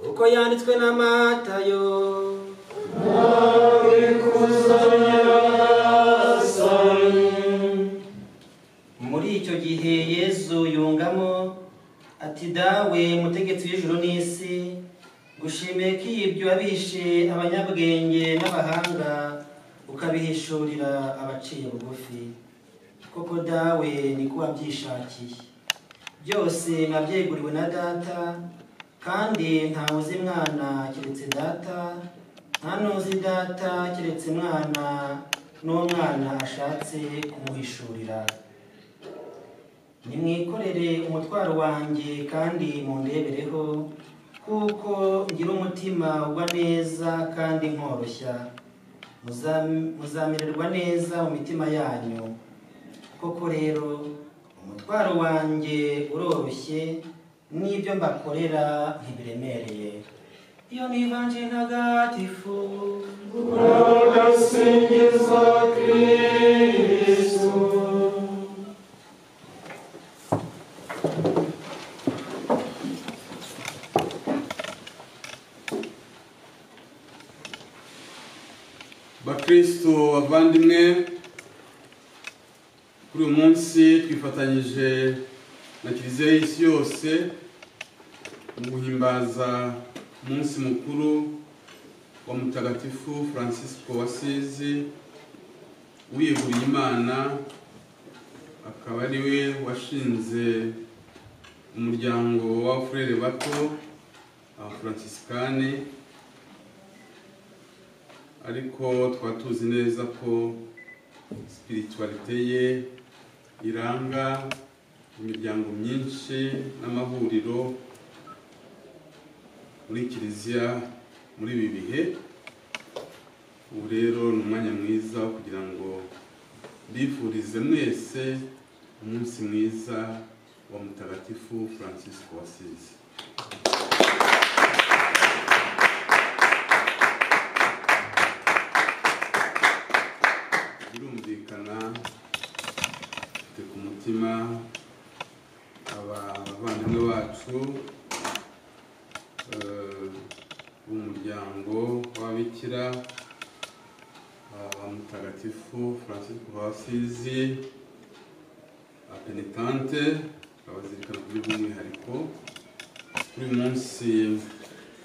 uko yanditswe na Matayo. Muri icyo gihe Yesu yungamo ati, dawe mutegetsi w'ijuru n'isi, gushimiye ko ibyo wabishe abanyabwenge n'abahanga ukabihishurira abaciye bugufi. Koko dawe niko wabyishakiye. Byose nabyeguriwe na Data, kandi ntawe uzi Mwana keretse Data, nta n'uzi Data keretse Mwana n'uwo Mwana ashatse kumuhishurira. Nimwikorere umutwaro wanjye kandi mundebereho, kuko ngira umutima ugwa neza kandi nkoroshya. Muzamererwa neza mu mitima yanyu. Koko rero umutwaro wanjye uroroshye, n'ibyo mbakorera ntibiremereye. Iyo ni Ivanjili ntagatifu. Urasingiza Kristo. Bakristo bavandimwe, kuri uyu munsi twifatanyije na Kiliziya y'isi yose mu guhimbaza umunsi mukuru wa Mutagatifu Francisco w'Asizi wiyeguriye Imana, akaba ari we washinze umuryango w'abafurere bato Abafransisikani. Ariko twaba tuzi neza ko spiritualite ye iranga imiryango myinshi n'amahuriro muri Kiliziya muri ibi bihe. Ubu rero ni umwanya mwiza kugira ngo mbifurize mwese umunsi mwiza wa Mutagatifu Francisco w'Asizi. Birumvikana mfite ku mutima abavandimwe bacu b'umuryango w'ababikira Mutagatifu Francisco w'Asizi, apenitente, abazirikana kuri by'umwihariko. Kuri uyu munsi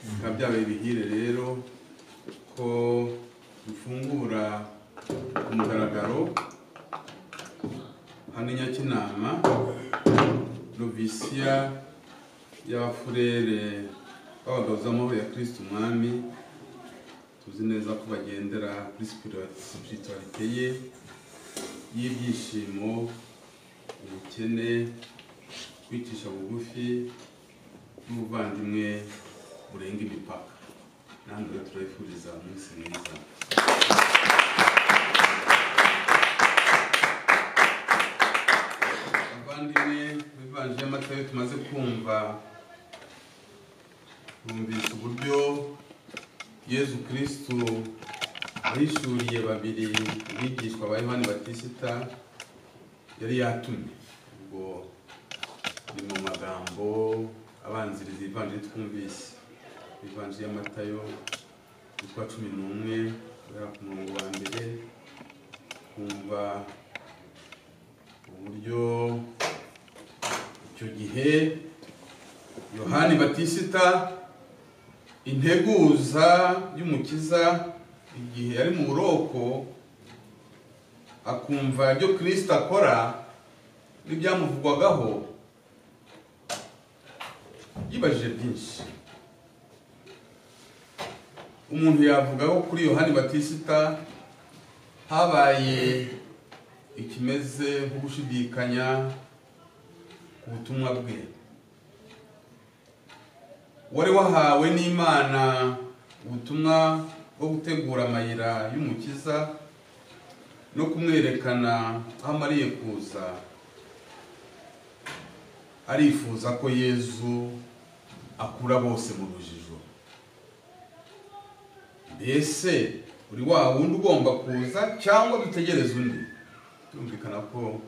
bikaba byabaye ibihire rero ko dufungura ku mugaragaro hano Nyakinama novisiya y'abafurere b'abagabo z'amahoro ya Kristo Umwami. Tuzi neza ko bagendera kuri spiritualite ye y'ibyishimo, ubukene, kwicisha bugufi n'ubuvandimwe burenga imipaka. Namwe turabifuriza umunsi mwiza. Abandimwe b'Ivanjili ya Matayo tumaze kumva, bumvise uburyo Yezu Kristo ahishuriye babiri bigishwa ba Yohani Batisita yari yatumye. Ubwo ni mu magambo abanziriza Ivanjili twumvise. Ivanjili ya Matayo yitwa 11 guhera ku murongo wa mbere, kumva uburyo icyo gihe Yohani Batisita integuza y'Umukiza igihe ari mu buroko, akumva ibyo Kristo akora n'ibyamuvugwagaho, yibajije byinshi. Umuntu yavugaho kuri Yohani Batisita habaye ikimeze nko gushidikanya ku butumwa bwe. Wari wahawe n'Imana ubutumwa bwo gutegura amayira y'Umukiza no kumwerekana aho amariye kuza. arifuza ko Yezu akura bose mu rujijo. Mbese uri wa wundi ugomba kuza cyangwa dutegereza undi? Tumvikana ko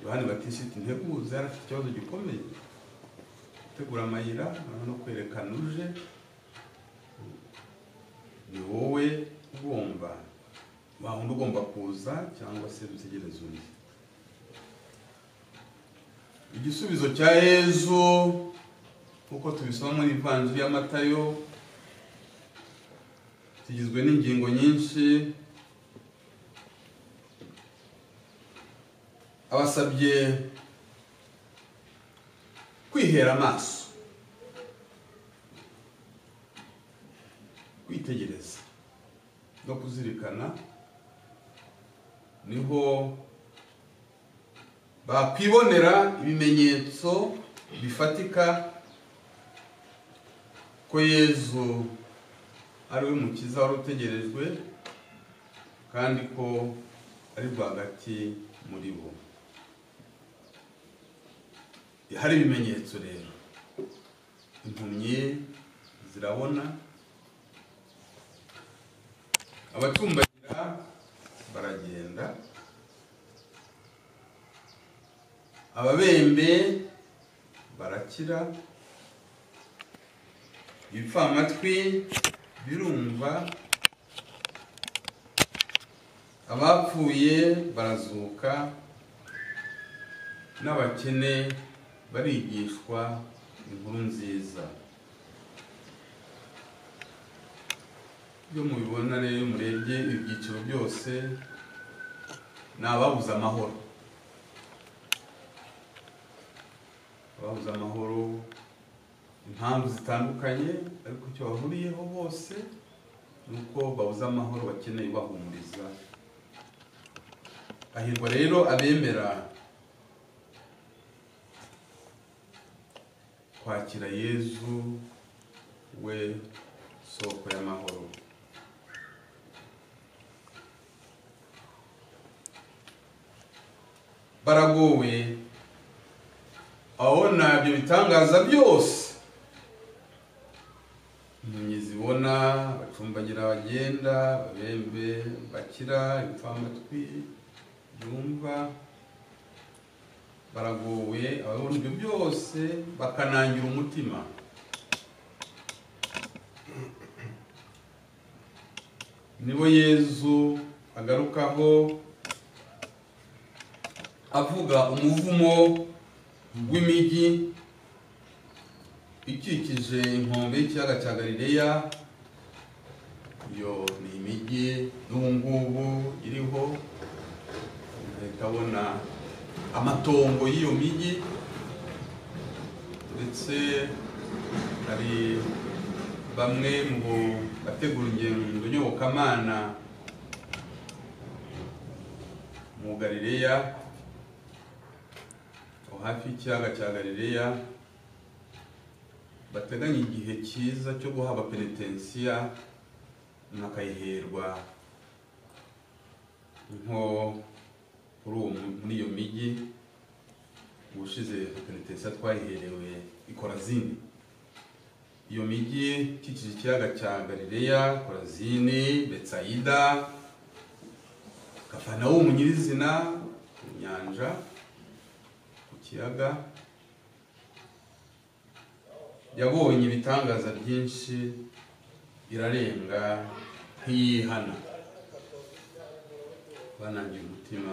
Yohani Batista integuza yari afite ikibazo gikomeye, gutegura amayira no kwerekana uje. Ni wowe ugomba wa wundi ugomba kuza cyangwa se dutegereza undi? Igisubizo cya Yezu uko tubisoma muri Evanjili ya Matayo kigizwe n'ingingo nyinshi. Abasabye kwihera amaso, kwitegereza no kuzirikana, niho bakwibonera ibimenyetso bifatika ko Yezu ari we mukiza wari utegerejwe kandi ko ari rwagati muri bo. Hari ibimenyetso rero, impumyi zirabona, abacumbagira baragenda, ababembe barakira, ibipfamatwi birumva, abapfuye barazuka, n'abakene barigishwa inkuru nziza. Iyo mubibona rero murebye ibyiciro byose ni ababuze amahoro. Ababuze amahoro, impamvu zitandukanye, ariko icyo bahuriyeho bose nuko babuze amahoro, bakeneye bahumuriza. Ahirwa rero abemera kwakira Yezu we soko y'amahoro. Baragowe abona ibyo bitangaza byose, impumyi zibona, abacumbagira bagenda, ababembe bakira, ibipfamatwi byumva. Baragowe ababona ibyo byose bakanangira umutima. Nibo Yezu agarukaho avuga umuvumo w'imijyi ikikije inkombe y'ikiyaga cya Galileya. Iyo ni imijyi n'ubu ngubu iriho, ukabona amatongo y'iyo mijyi, ndetse hari bamwe mu bategura ingendo nyobokamana mu Galileya, hafi y'ikiyaga cya Galileya, bateganya igihe cyiza cyo guhabwa penitensiya n'akayiherwa nko muri iyo mijyi. Ubushize penitensiya twayiherewe i Korazini. Iyo mijyi ikikije ikiyaga cya Galileya, Korazini, Betsaida, Kafanawumu nyirizina ku nyanja, ku kiyaga, yabonye ibitangaza byinshi, irarenga ntiyihana, banangiye umutima.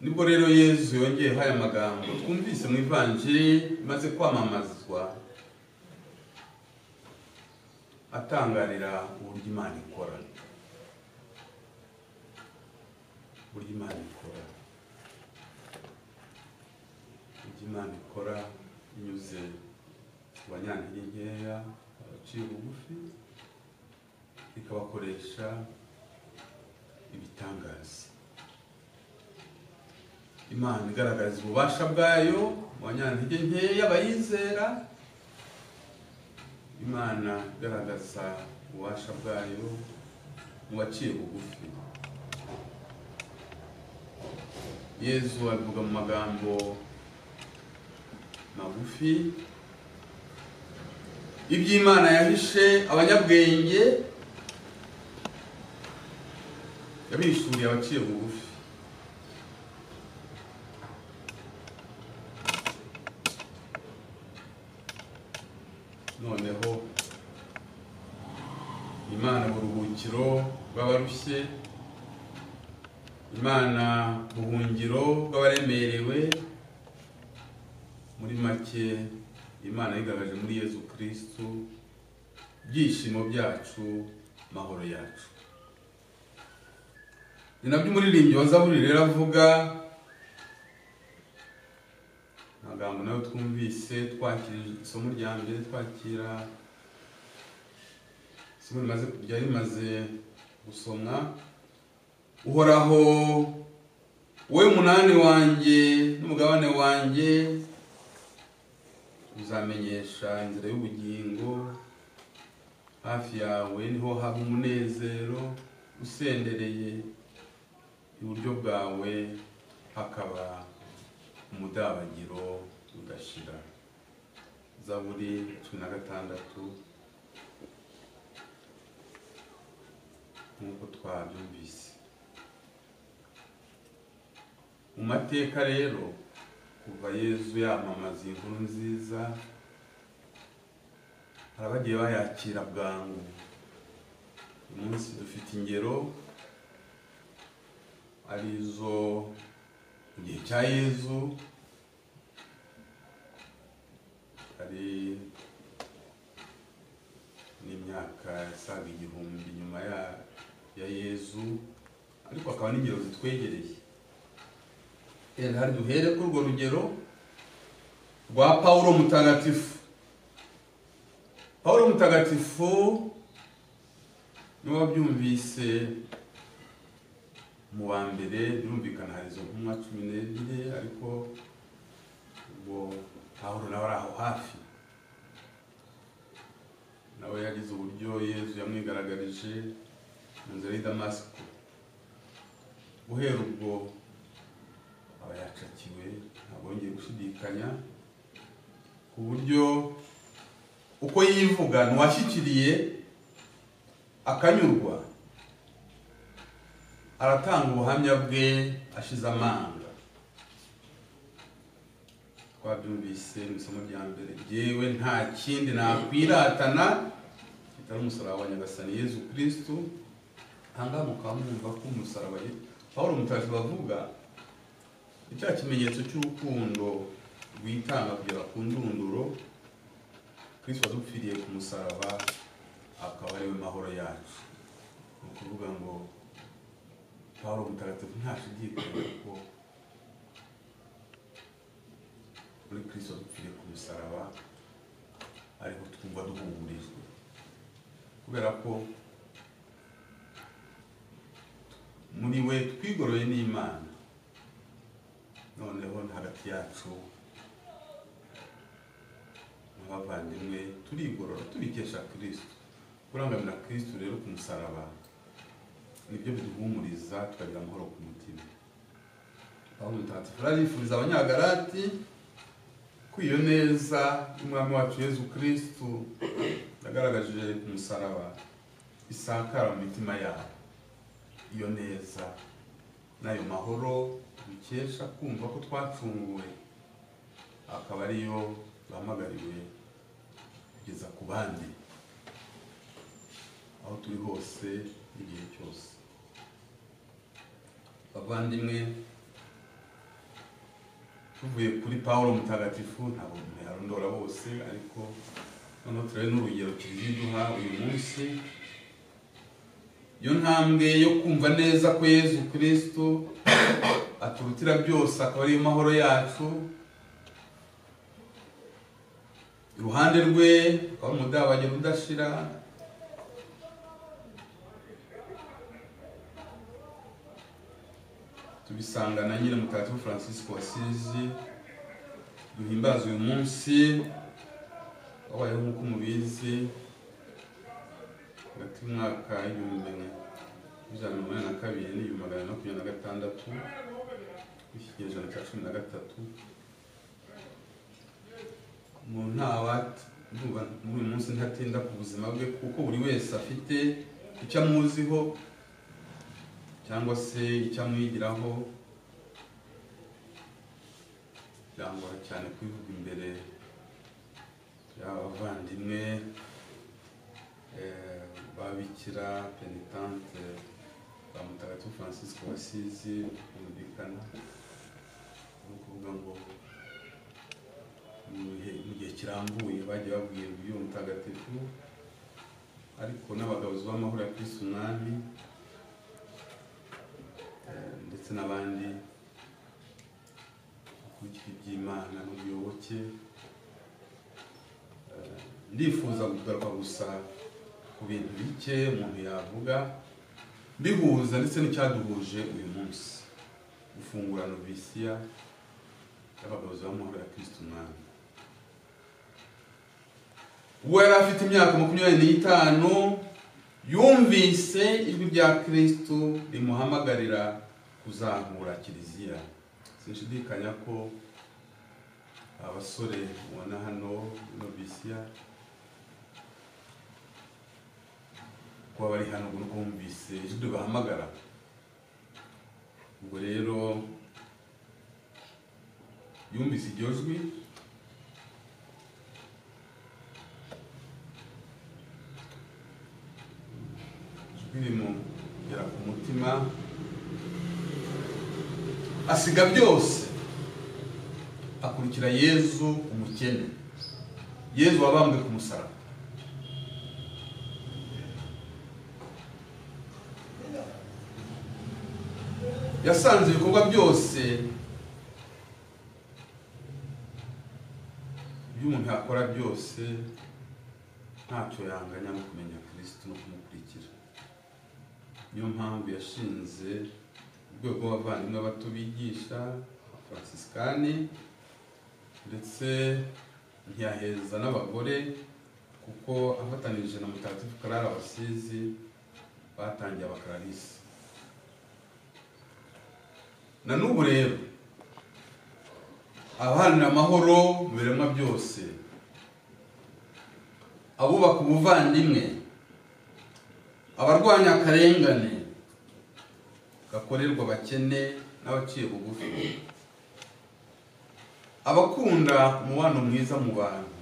Nibwo rero Yezu yongeyeho aya magambo twumvise mu Ivanjili imaze kwamamazwa, atangarira uburyo Imana ikora. Uburyo Imana ikora, uburyo Imana ikora inyuze ku banyantege nkeya, abaciye bugufi, ikabakoresha ibitangaza. Imana igaragaza ububasha bwayo mu banyantege nkeya bayizera. Imana igaragaza ububasha bwayo mu baciye bugufi. Yezu avuga mu magambo magufi, iby'Imana yahishe abanyabwenge yabishuriye abaciye bugufi. Noneho Imana buruhukiro bw'abarushye, Imana buhungiro bw'abaremerewe. Muri make Imana yigaragaje muri Yezu Kristo, byishimo byacu, mahoro yacu. Ni nabyo umuririmbyi wa Zaburi rero avuga, amagambo nayo twumvise twakira isomo rya mbere, twakira isomo rimaze gusomwa. Uhoraho, wowe munani wanjye n'umugabane wanjye, uzamenyesha inzira y'ubugingo. Hafi yawe niho haba umunezero usendereye, iburyo bwawe hakaba umudabagiro udashira. Zaburi 16 nk'uko twabyumvise. Mu mateka rero, kuva Yezu yamamaza inkuru nziza, hari abagiye bayakira bwangu. Uyu munsi dufite ingero arizo mu gihe cya Yezu, hari n'imyaka isaga 1000 nyuma ya Yezu, ariko akaba n'ingero zitwegereye. Hari duhere kuri urwo rugero rwa Paulo Mutagatifu. Paulo Mutagatifu niwe wabyumvise mu wa mbere, birumvikana hari izo ntumwa 12, ariko ubwo Paulo nawe ari aho hafi. Nawe yagize uburyo Yezu yamwigaragarije mu nzira y'i Damasiko. Guhera ubwo aba yacakiwe, ntabwo yongeye gushidikanya, ku buryo uko yivuga n'uwashyikiriye akanyurwa, aratanga ubuhamya bwe ashize amanga. Twabyumvise mu isomo rya mbere, yewe nta kindi nakwiratana kitari umusaraba wa Nyagasani Yezu Kristo. Ahangaha mukaba mwumva ko umusaraba Paulo Mutagatifu bavuga icya kimenyetso cy'urukundo rwitanga kugera ku ndunduro. Kristo adupfiriye ku musaraba, akaba ariwe mahoro yacu. Ni ukuvuga ngo Paulo Mutagatifu ntashidikanya ko muri Kristo adupfiriye ku musaraba ariho twumva duhumurijwe, kubera ko muri we twigoroye n'Imana. Noneho hagati yacu n'abavandimwe turigorora tubikesha Kristo. Kurangamira Kristo rero ku musaraba nibyo biduhumuriza, tukagira amahoro ku mutima. Paulo Mutagatifu arifuriza abanyagalati ko iyo neza y'Umwami wacu Yezu Kristo yagaragaje ku musaraba isakara mu mitima yabo. Iyo neza n'ayo mahoro dukesha kumva ko twacunguwe, akaba ariyo bahamagariwe kugeza ku bandi aho turi hose igihe cyose. Bavandimwe, tuvuye kuri Paulo Mutagatifu, ntabwo yarondora bose, ariko noneho turebe n'urugero tuziduha uyu munsi. Iyo ntambwe yo kumva neza ko Yezu Kristo aturutira byose, akaba ariyo mahoro yacu. Iruhande rwe akaba umudabagiro udashira. Tubisangana nyine Mutagatifu Francisco w'Asizi duhimbaza uyu munsi, wabayeho nk'uko mubizi hagati y'umwaka w'1882 n'1826, w'ikinyejana cya 13. umuntu ntawati ndumva muri uyu munsi ntatinda ku buzima bwe kuko buri wese afite icyo amuziho cyangwa se icyo amwigiraho. Byangora cyane kwivuga imbere y'abavandimwe babikira penitente ba Mutagatifu Francisco w'Asizi, kumvikana no kuvuga ngo mu gihe kirambuye bagiye babwira uyu mutagatifu, ariko n'abagabuzi b'amahoro ya Kristo Umwami ndetse n'abandi bakurikira iby'Imana n'ubuyoboke. Ndifuza kugaruka gusa ku bintu bike umuntu yavuga bihuza ndetse n'icyaduhuje uyu munsi, gufungura novisiya y'abagabuzi b'amahoro ya Kristo Umwami. Ubwo yari afite imyaka 25 yumvise ijwi rya Kristo rimuhamagarira kuzahura kiliziya. Sinshidikanya ko abasore ubona hano novisiya kuba bari hano ngo bumvise ijwi bahamagara. Ubwo rero yumvise iryo jwi, rimugera ku mutima, asiga byose akurikira Yezu umukene, Yezu wabambwe ku musaraba. Yasanze ibikorwa byose by'umuntu yakora byose ntacyo yanganya no kumenya Kristo no kumukurikira. Niyo mpamvu yashinze urwego rw'abavandimwe bato bigisha Fransisikani, ndetse ntiyaheza n'abagore kuko afatanije na Mutagatifu Karara Abasizi batangiye abakararisi. Na n'ubu rero abaharanira amahoro mu biremwa byose, abubaka ubuvandimwe, abarwanya akarengane gakorerwa abakene n'abaciye bugufi, abakunda umubano mwiza mu bantu,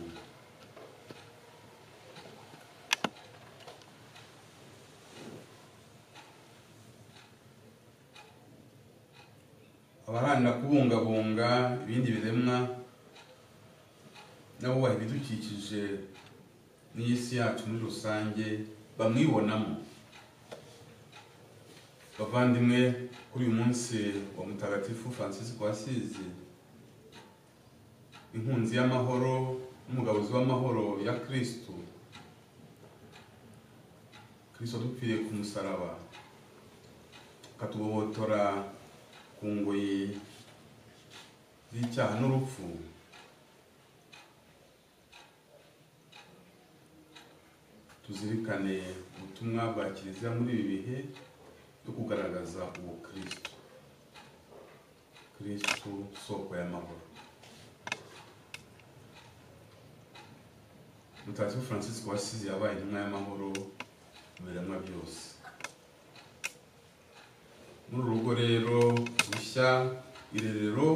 abaharanira kubungabunga ibindi biremwa n'abubaha ibidukikije n'isi yacu muri rusange bamwibonamo. Bavandimwe, kuri uyu munsi wa Mutagatifu Francisco w'Asizi, inkunzi y'amahoro n'umugabuzi w'amahoro ya Kristo, Kristo dupfiriye ku musaraba akatugobotora ku ngoyi z'icyaha n'urupfu, tuzirikane ubutumwa bwa Kiliziya muri ibi bihe byo kugaragaza uwo Kristo, Kristo soko y'amahoro. Mutagatifu Francisco w'Asizi yabaye intumwa y'amahoro mu biremwa byose. Muri urugo rero rushya, irerero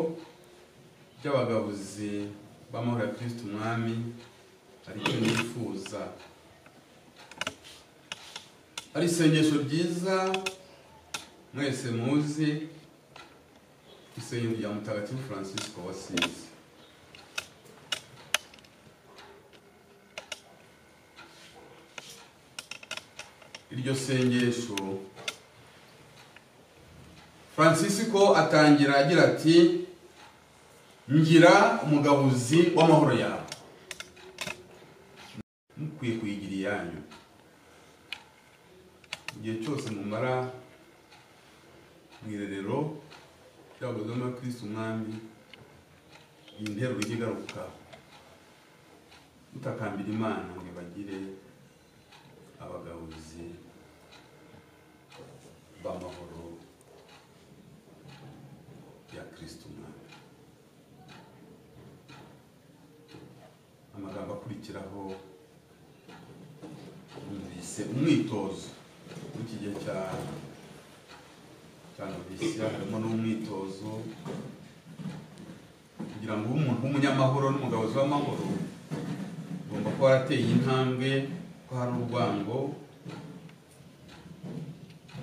ry'abagabuzi b'amahoro ya Kristo Umwami, hari icyo nifuza, ari isengesho ryiza mwese muzi, isengesho rya Mutagatifu Francisco w'Asizi. Iryo sengesho Francisco atangira agira ati: ngira umugabuzi w'amahoro yawe. Mukwiye kuyigira iyanyu igihe cyose mumara mu irerero ry'abagabuzi b'amahoro ya Kristo Umwami. Iyi nteruro ijya igaruka, mutakambira Imana ngo bagire abagabuzi b'amahoro ya Kristo Umwami. amagambo akurikiraho numvise umwitozo muri iki gihe cya novisiya, harimo n'umwitozo kugira ngo ube umuntu w'umunyamahoro n'umugabozi w'amahoro ugomba kuba warateye intambwe, ko hari urwango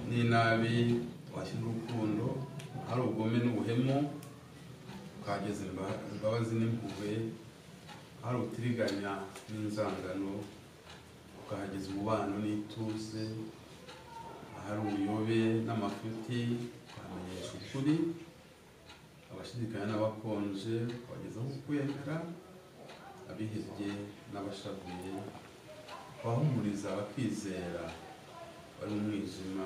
n'inabi washyira urukundo, hari ubugome n'ubuhemu ukahageza imbabazi n'impuhwe, hari ubutiriganya n'inzangano ukahageza umubano n'ituze, hari ubuyobe n'amafuti ukahamenyesha ukuri, abashidikanya n'abakonje ukabagezaho ukwemera, abihebye n'abashavuye ukabahumuriza bakizera bari mu mwijima,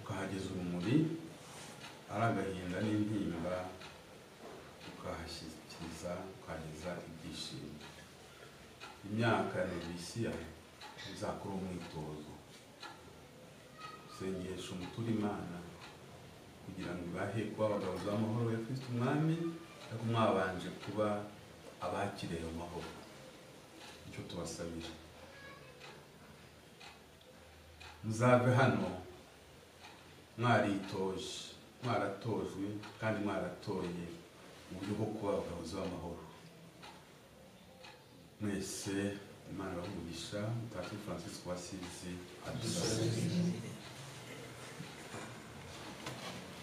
ukahageza urumuri, ari agahinda n'intimba ukahashyikiriza, ukahageza ibyishimo. Imyaka ya novisiya uzakora umwitozo, usengesha umutura Imana kugira ngo ibahe kuba abagabozi b'amahoro ya Kristo Umwami, ariko mwabanje kuba abakiriye amahoro. Icyo tubasabira, muzave hano mwaritoje, mwaratojwe kandi mwaratoye uburyo bwo kuba abagabozi b'amahoro. Mwese Imana ibahe umugisha. Mutagatifu Francisco wa Asizi adusabire.